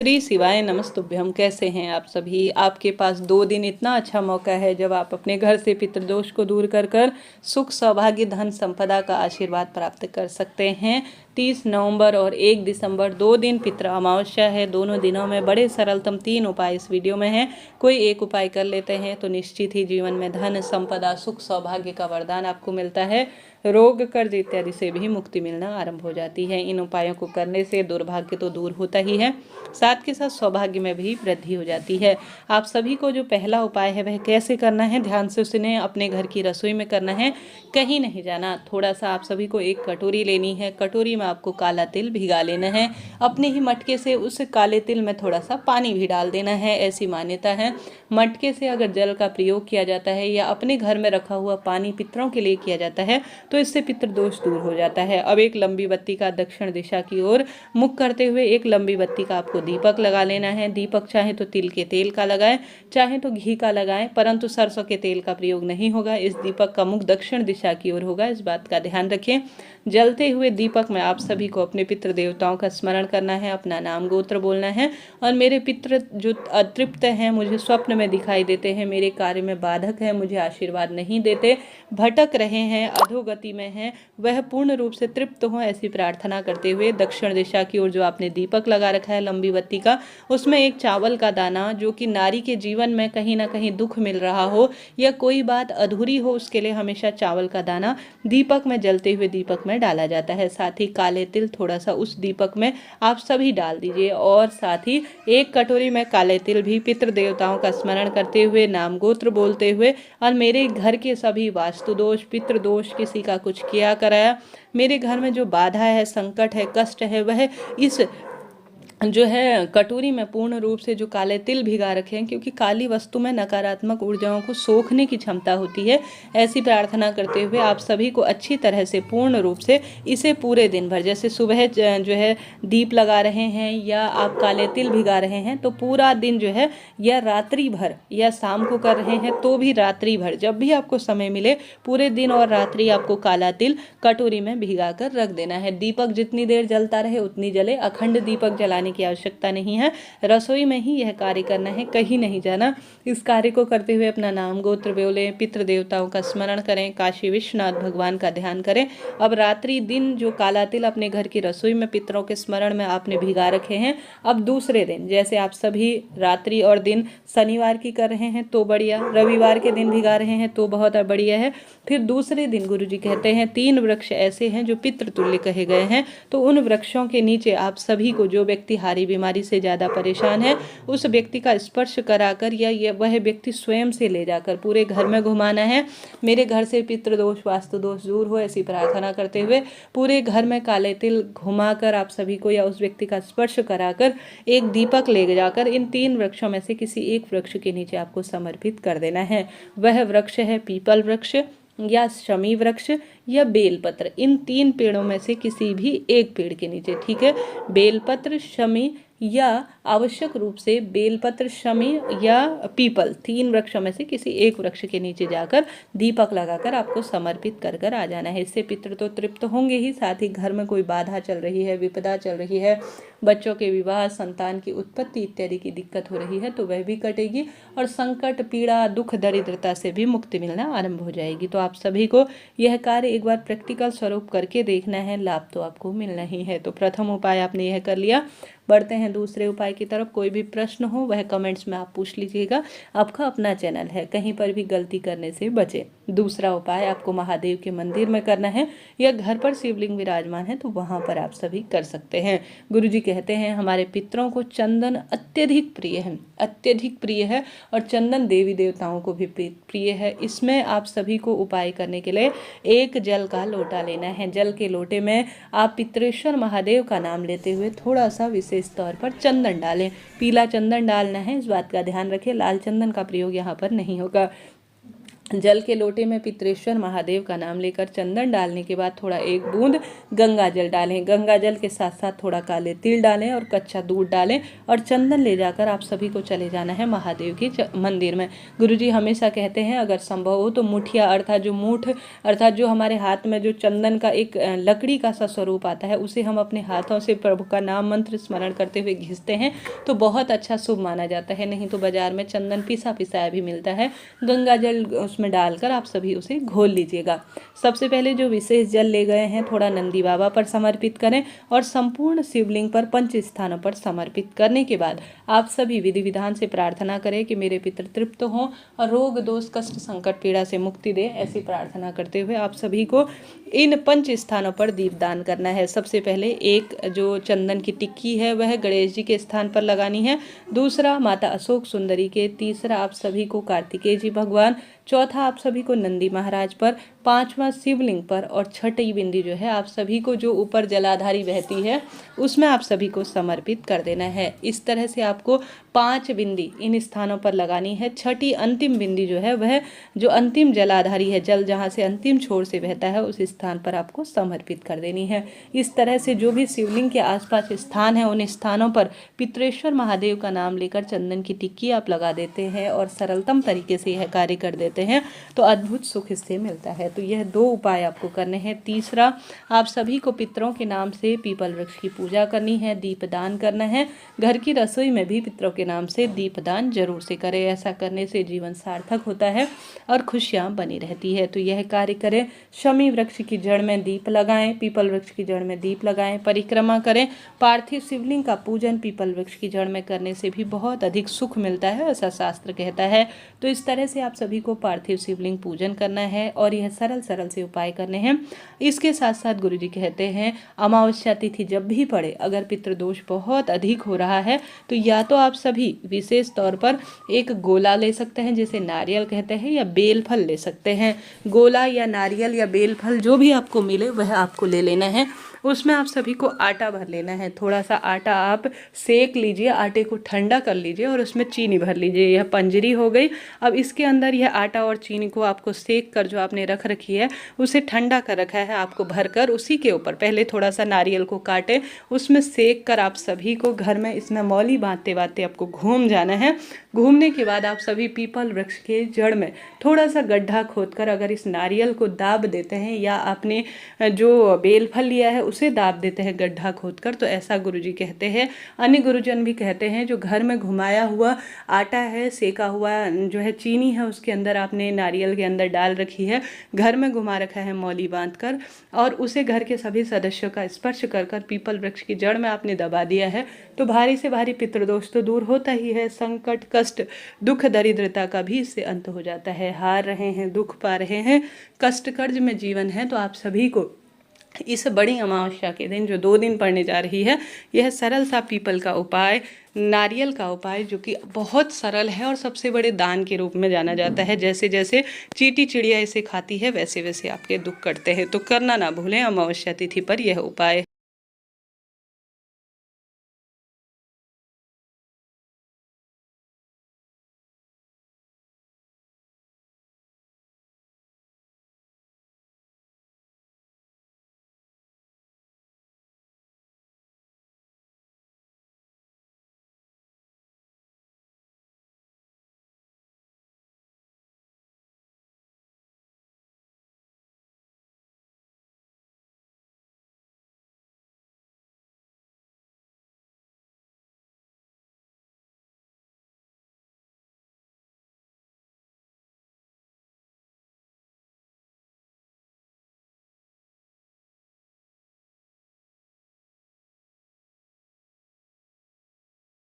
श्री शिवाय नमस्तुभ्यम। कैसे हैं आप सभी? आपके पास 2 दिन इतना अच्छा मौका है जब आप अपने घर से पितृदोष को दूर कर कर सुख सौभाग्य धन संपदा का आशीर्वाद प्राप्त कर सकते हैं। 30 नवंबर और 1 दिसंबर 2 दिन पितृ अमावस्या है। दोनों दिनों में बड़े सरलतम 3 उपाय इस वीडियो में हैं। कोई एक उपाय कर लेते हैं तो निश्चित ही जीवन में धन संपदा सुख सौभाग्य का वरदान आपको मिलता है। रोग कर्ज इत्यादि से भी मुक्ति मिलना आरंभ हो जाती है। इन उपायों को करने से दुर्भाग्य तो दूर होता ही है, साथ के साथ सौभाग्य में भी वृद्धि हो जाती है। आप सभी को जो पहला उपाय है वह कैसे करना है, ध्यान से सुने। अपने घर की रसोई में करना है, कहीं नहीं जाना। थोड़ा सा आप सभी को एक कटोरी लेनी है। कटोरी में आपको काला तिल भिगा लेना है। अपने ही मटके से उस काले तिल में थोड़ा सा पानी भी डाल देना है। ऐसी मान्यता है, मटके से अगर जल का प्रयोग किया जाता है या अपने घर में रखा हुआ पानी पितरों के लिए किया जाता है तो इससे पितृदोष दूर हो जाता है। अब एक लंबी बत्ती का दक्षिण दिशा की ओर मुख करते हुए एक लंबी बत्ती का आपको दीपक लगा लेना है। दीपक चाहे तो तिल के तेल का लगाएं, चाहे तो घी का लगाएं, परंतु सरसों के तेल का प्रयोग नहीं होगा। इस दीपक का मुख दक्षिण दिशा की ओर होगा, इस बात का ध्यान रखें। जलते हुए दीपक में आप सभी को अपने पितृ देवताओं का स्मरण करना है, अपना नाम गोत्र बोलना है। और मेरे पितृ जो अतृप्त हैं, मुझे स्वप्न में दिखाई देते हैं, मेरे कार्य में बाधक है, मुझे आशीर्वाद नहीं देते, भटक रहे हैं, अधोगति में हैं, वह पूर्ण रूप से तृप्त हों, ऐसी प्रार्थना करते हुए दक्षिण दिशा की ओर जो आपने दीपक लगा रखा है लंबी बत्ती का, उसमें एक चावल का दाना, जो कि नारी के जीवन में कहीं ना कहीं दुख मिल रहा हो या कोई बात अधूरी हो, उसके लिए हमेशा चावल का दाना दीपक में, जलते हुए दीपक में डाला जाता है। साथ ही काले तिल थोड़ा सा उस दीपक में आप सभी डाल दीजिए। और साथ ही एक कटोरी में काले तिल भी पितृ देवताओं का स्मरण करते हुए, नाम गोत्र बोलते हुए, और मेरे घर के सभी वास्तु दोष, पितृ दोष, किसी का कुछ किया कराया, मेरे घर में जो बाधा है, संकट है, कष्ट है, वह इस जो है कटोरी में पूर्ण रूप से जो काले तिल भिगा रखे हैं, क्योंकि काली वस्तु में नकारात्मक ऊर्जाओं को सोखने की क्षमता होती है। ऐसी प्रार्थना करते हुए आप सभी को अच्छी तरह से पूर्ण रूप से इसे पूरे दिन भर, जैसे सुबह जो है दीप लगा रहे हैं या आप काले तिल भिगा रहे हैं, तो पूरा दिन जो है, या रात्रि भर, या शाम को कर रहे हैं तो भी रात्रि भर, जब भी आपको समय मिले पूरे दिन और रात्रि आपको काला तिल कटोरी में भिगा कर रख देना है। दीपक जितनी देर जलता रहे उतनी जले, अखंड दीपक जलाने की आवश्यकता नहीं है। रसोई में ही यह कार्य करना है, कहीं नहीं जाना। इस कार्य को करते हुए अपना नाम गोत्र बोले, पितृ देवताओं का स्मरण करें, काशी विश्वनाथ भगवान का ध्यान करें। अब रात्रि दिन जो काला तिल अपने घर की रसोई में पितरों के स्मरण में आपने भिगा रखे हैं, अब दूसरे दिन, जैसे आप सभी रात्रि और दिन शनिवार की कर रहे हैं तो बढ़िया, रविवार के दिन भिगा रहे हैं तो बहुत बढ़िया है। फिर दूसरे दिन गुरुजी कहते हैं 3 वृक्ष ऐसे हैं जो पितृतुल्य कहे गए हैं, तो उन वृक्षों के नीचे आप सभी को, जो व्यक्ति हारी बीमारी से ज़्यादा परेशान है, उस व्यक्ति का स्पर्श कराकर या वह व्यक्ति स्वयं से ले जाकर पूरे घर में घुमाना है। मेरे घर से पितृदोष वास्तु दोष दूर हो, ऐसी प्रार्थना करते हुए पूरे घर में काले तिल घुमाकर आप सभी को या उस व्यक्ति का स्पर्श कराकर एक दीपक ले जाकर इन 3 वृक्षों में से किसी एक वृक्ष के नीचे आपको समर्पित कर देना है। वह वृक्ष है पीपल वृक्ष या शमी वृक्ष या बेलपत्र। इन 3 पेड़ों में से किसी भी एक पेड़ के नीचे, ठीक है, बेलपत्र, शमी या आवश्यक रूप से बेलपत्र, शमी या पीपल, 3 वृक्षों में से किसी एक वृक्ष के नीचे जाकर दीपक लगाकर आपको समर्पित कर कर आ जाना है। इससे पितृ तो तृप्त होंगे ही, साथ ही घर में कोई बाधा चल रही है, विपदा चल रही है, बच्चों के विवाह, संतान की उत्पत्ति इत्यादि की दिक्कत हो रही है तो वह भी कटेगी, और संकट, पीड़ा, दुख, दरिद्रता से भी मुक्ति मिलना आरंभ हो जाएगी। तो आप सभी को यह कार्य एक बार प्रैक्टिकल स्वरूप करके देखना है, लाभ तो आपको मिलना ही है। तो प्रथम उपाय आपने यह कर लिया, बढ़ते हैं दूसरे उपाय की तरफ। कोई भी प्रश्न हो वह कमेंट्स में आप पूछ लीजिएगा, आपका अपना चैनल है, कहीं पर भी गलती करने से बचे। दूसरा उपाय आपको महादेव के मंदिर में करना है या घर पर शिवलिंग विराजमान है तो वहां पर आप सभी कर सकते हैं। गुरुजी कहते हैं हमारे पितरों को चंदन अत्यधिक प्रिय है, अत्यधिक प्रिय है, और चंदन देवी देवताओं को भी प्रिय है। इसमें आप सभी को उपाय करने के लिए एक जल का लोटा लेना है। जल के लोटे में आप पितरेश्वर महादेव का नाम लेते हुए थोड़ा सा विशेष तौर पर चंदन डालें। पीला चंदन डालना है, इस बात का ध्यान रखें, लाल चंदन का प्रयोग यहाँ पर नहीं होगा। जल के लोटे में पितरेश्वर महादेव का नाम लेकर चंदन डालने के बाद थोड़ा 1 बूंद गंगा जल डालें। गंगा जल के साथ साथ थोड़ा काले तिल डालें और कच्चा दूध डालें और चंदन ले जाकर आप सभी को चले जाना है महादेव की मंदिर में। गुरुजी हमेशा कहते हैं अगर संभव हो तो मुठिया अर्थात जो मूठ अर्थात जो हमारे हाथ में जो चंदन का एक लकड़ी का सा स्वरूप आता है उसे हम अपने हाथों से प्रभु का नाम मंत्र स्मरण करते हुए घिसते हैं तो बहुत अच्छा शुभ माना जाता है। नहीं तो बाजार में चंदन पिसा पिसाया भी मिलता है। गंगा जल उसमें डालकर आप सभी उसे घोल लीजिएगा। सबसे पहले जो विशेष जल ले गए हैं थोड़ा नंदी बाबा पर समर्पित करें और संपूर्ण शिवलिंग पर 5 स्थानों पर समर्पित करने के बाद आप सभी विधि विधान से प्रार्थना करें कि मेरे पितर तृप्त हों और रोग दोष कष्ट संकट पीड़ा से मुक्ति दे। ऐसी प्रार्थना करते हुए आप सभी को इन 5 स्थानों पर दीपदान करना है। सबसे पहले एक जो चंदन की टिक्की है वह गणेश जी के स्थान पर लगानी है, दूसरा माता अशोक सुंदरी के, तीसरा आप सभी को कार्तिकेय जी भगवान, चौथा आप सभी को नंदी महाराज पर, 5वां शिवलिंग पर और छठी बिंदी जो है आप सभी को जो ऊपर जलाधारी बहती है उसमें आप सभी को समर्पित कर देना है। इस तरह से आपको 5 बिंदी इन स्थानों पर लगानी है। छठी अंतिम बिंदी जो है वह जो अंतिम जलाधारी है, जल जहाँ से अंतिम छोर से बहता है उस स्थान पर आपको समर्पित कर देनी है। इस तरह से जो भी शिवलिंग के आसपास स्थान है उन स्थानों पर पितरेश्वर महादेव का नाम लेकर चंदन की टिक्की आप लगा देते हैं और सरलतम तरीके से यह कार्य कर देते हैं तो अद्भुत सुख इससे मिलता है। तो यह 2 उपाय आपको करने हैं। तीसरा, आप सभी को पितरों के नाम से पीपल वृक्ष की पूजा करनी है, दीपदान करना है। घर की रसोई में भी पितरों के नाम से दीपदान जरूर से करें। ऐसा करने से जीवन सार्थक होता है और खुशियाँ बनी रहती है। तो यह कार्य करें। शमी वृक्ष की जड़ में दीप लगाएं, पीपल वृक्ष की जड़ में दीप लगाएं, परिक्रमा करें। पार्थिव शिवलिंग का पूजन पीपल वृक्ष की जड़ में करने से भी बहुत अधिक सुख मिलता है, ऐसा शास्त्र कहता है। तो इस तरह से आप सभी को पार्थिव शिवलिंग पूजन करना है और यह सरल से उपाय करने हैं। इसके साथ साथ गुरुजी कहते हैं अमावस्या तिथि जब भी पड़े, अगर पितृदोष बहुत अधिक हो रहा है तो या तो आप सभी विशेष तौर पर एक गोला ले सकते हैं जिसे नारियल कहते हैं, या बेल फल ले सकते हैं। गोला या नारियल या बेल फल जो भी आपको मिले वह आपको ले लेना है। उसमें आप सभी को आटा भर लेना है। थोड़ा सा आटा आप सेक लीजिए, आटे को ठंडा कर लीजिए और उसमें चीनी भर लीजिए। यह पंजरी हो गई। अब इसके अंदर यह आटा और चीनी को आपको सेक कर जो आपने रख रखी है उसे ठंडा कर रखा है आपको भरकर उसी के ऊपर पहले थोड़ा सा नारियल को काटे, उसमें सेक कर आप सभी को घर में इसमें मौली बांधते बांधते आपको घूम जाना है। घूमने के बाद आप सभी पीपल वृक्ष के जड़ में थोड़ा सा गड्ढा खोदकर अगर इस नारियल को दाब देते हैं या आपने जो बेलफल लिया है उसे दाब देते हैं गड्ढा खोदकर, तो ऐसा गुरुजी कहते हैं। अन्य गुरुजन भी कहते हैं जो घर में घुमाया हुआ आटा है, सेका हुआ जो है चीनी है उसके अंदर आपने नारियल के अंदर डाल रखी है, घर में घुमा रखा है मौली बांधकर और उसे घर के सभी सदस्यों का स्पर्श कर कर पीपल वृक्ष की जड़ में आपने दबा दिया है तो भारी से भारी पितृदोष तो दूर होता ही है। संकट कष्ट दुख दरिद्रता का भी इससे अंत हो जाता है। हार रहे हैं, दुख पा रहे हैं, कष्ट कर्ज में जीवन है, तो आप सभी को इस बड़ी अमावस्या के दिन जो 2 दिन पड़ने जा रही है, यह सरल सा पीपल का उपाय, नारियल का उपाय जो कि बहुत सरल है और सबसे बड़े दान के रूप में जाना जाता है। जैसे जैसे चींटी चिड़िया इसे खाती है वैसे वैसे आपके दुख कटते हैं। तो करना ना भूलें अमावस्या तिथि पर यह उपाय।